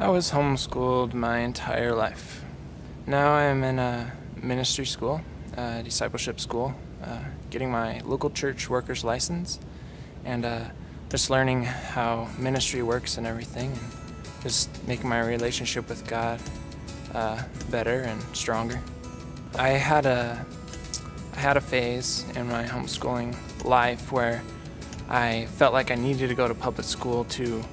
I was homeschooled my entire life. Now I'm in a ministry school, discipleship school, getting my local church worker's license, and just learning how ministry works and everything, and just making my relationship with God better and stronger. I had a phase in my homeschooling life where I felt like I needed to go to public school to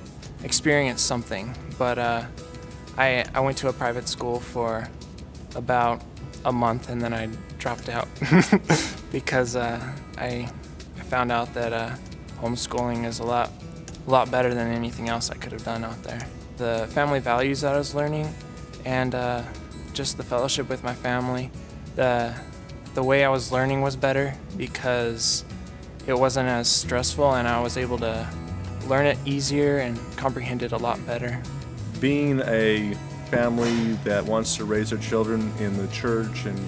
experience something, but I went to a private school for about a month and then I dropped out because I found out that homeschooling is a lot better than anything else I could have done out there. The family values that I was learning and just the fellowship with my family, the way I was learning was better because it wasn't as stressful and I was able to learn it easier and comprehend it a lot better. Being a family that wants to raise their children in the church and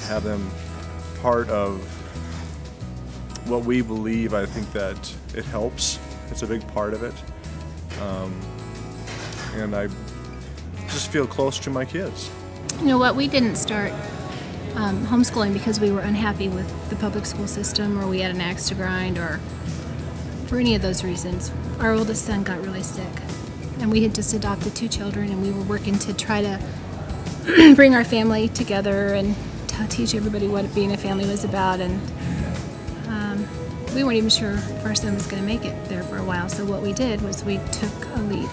have them part of what we believe, I think that it helps. It's a big part of it. And I just feel close to my kids. You know what, we didn't start homeschooling because we were unhappy with the public school system or we had an axe to grind or for any of those reasons. Our oldest son got really sick and we had just adopted 2 children and we were working to try to bring our family together and teach everybody what being a family was about, and we weren't even sure if our son was going to make it there for a while, so what we did was we took a leap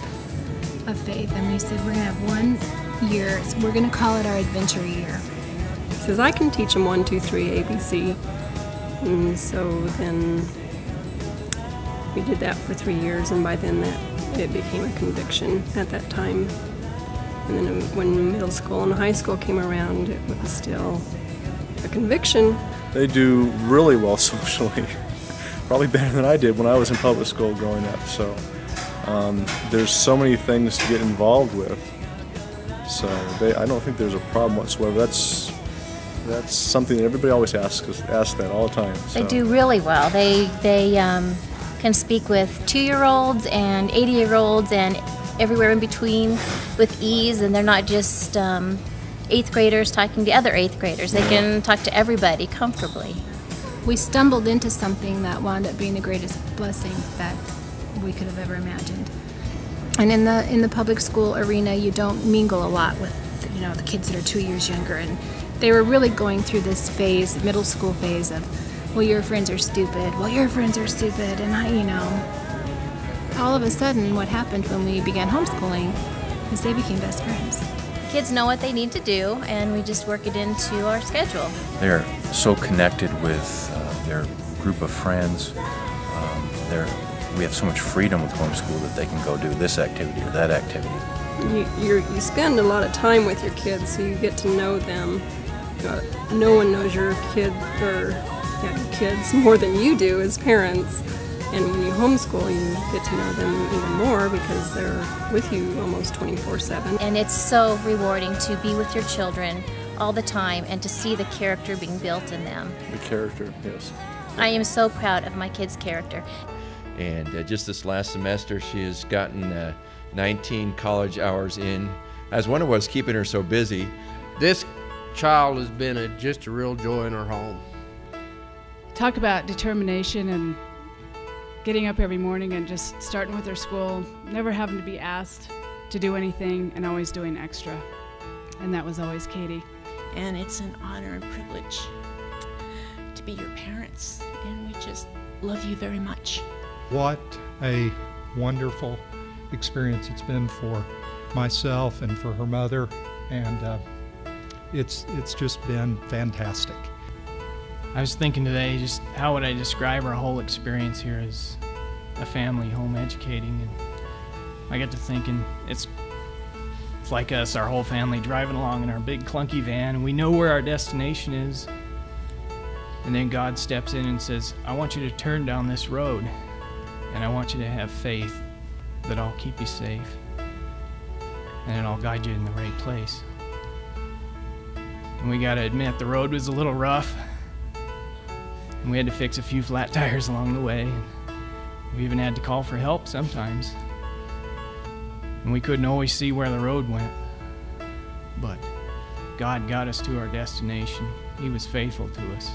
of faith and we said we're going to have 1 year, so we're going to call it our adventure year. He says I can teach them 1, 2, 3 ABC, and so then we did that for 3 years, and by then it became a conviction at that time. And then when middle school and high school came around, it was still a conviction. They do really well socially, probably better than I did when I was in public school growing up. So there's so many things to get involved with. So I don't think there's a problem whatsoever. That's something that everybody always asks that all the time. So. They do really well. They can speak with 2-year-olds and 80-year-olds and everywhere in between with ease, and they're not just 8th graders talking to other 8th graders. They can talk to everybody comfortably. We stumbled into something that wound up being the greatest blessing that we could have ever imagined. And in the public school arena, you don't mingle a lot with the kids that are 2 years younger, and they were really going through this phase, middle school phase of, well, your friends are stupid, well, your friends are stupid, and all of a sudden what happened when we began homeschooling is they became best friends. Kids know what they need to do, and we just work it into our schedule. They're so connected with their group of friends. We have so much freedom with homeschool that they can go do this activity or that activity. You spend a lot of time with your kids, so you get to know them. No one knows your kid or your kids more than you do as parents. And when you homeschool, you get to know them even more because they're with you almost 24/7. And it's so rewarding to be with your children all the time and to see the character being built in them. The character, yes. I am so proud of my kids' character. And just this last semester, she has gotten 19 college hours in. I was wondering what's keeping her so busy. This child has been just a real joy in our home. Talk about determination and getting up every morning and just starting with her school, never having to be asked to do anything and always doing extra. And that was always Katie. And it's an honor and privilege to be your parents, and we just love you very much. What a wonderful experience it's been for myself and for her mother, and it's just been fantastic. I was thinking today, just how would I describe our whole experience here as a family home educating, and I got to thinking it's like us, our whole family driving along in our big clunky van, and we know where our destination is, and then God steps in and says, I want you to turn down this road, and I want you to have faith that I'll keep you safe and I'll guide you in the right place. And we gotta admit, the road was a little rough, and we had to fix a few flat tires along the way. We even had to call for help sometimes. and we couldn't always see where the road went. But God got us to our destination. He was faithful to us.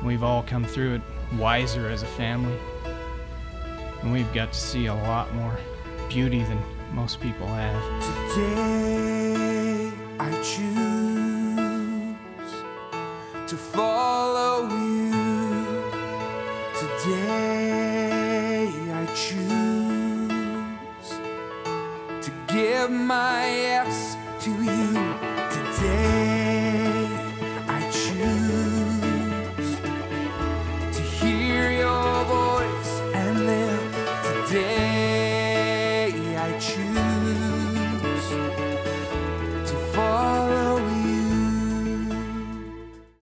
We've all come through it wiser as a family, and we've got to see a lot more beauty than most people have. Today I choose to follow you. Today I choose to give my yes to you.